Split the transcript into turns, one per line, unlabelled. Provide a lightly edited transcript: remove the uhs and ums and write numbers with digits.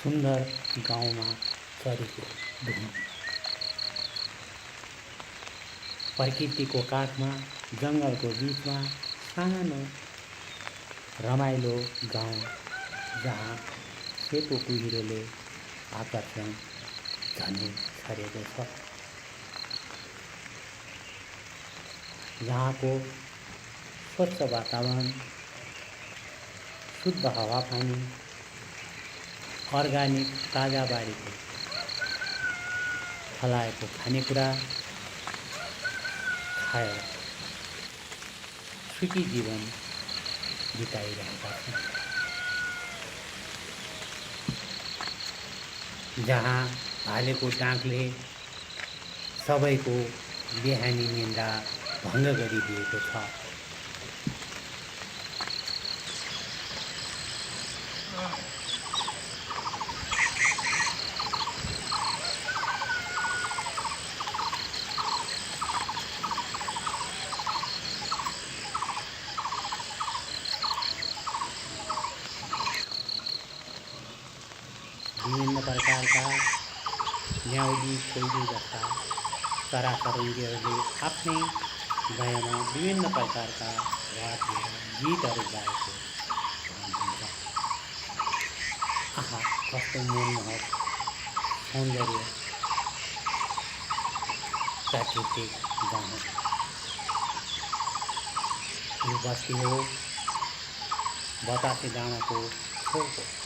सुन्दर गाउँमा चरेको धुन। प्रकृतिको काखमा जङ्गलको बिचमा सानो रमाइलो गाउँ, जहाँ सेतो कुहिरोले आकर्षण झनै छरेको छ। यहाँको स्वच्छ वातावरण, शुद्ध हावापानी, अर्गानिक ताजा बारीको फलाएको खानेकुरा खाएर सुखी जीवन बिताइरहेका छन्। जहाँ भालेको डाँकले सबैको बिहानी निन्दा भङ्ग गरिदिएको छ। विभिन्न प्रकारका न्याउली, कोइली जस्ता चराचुरुङ्गीहरूले आफ्नै लयमा विभिन्न प्रकारका वाद्य गीतहरू गाएको भान हुन्छ। आहा, कस्तो मनमोहक सौन्दर्य प्राकृतिक गाउँ। यो बस्ती हो बतासे डाँडाको छेउको।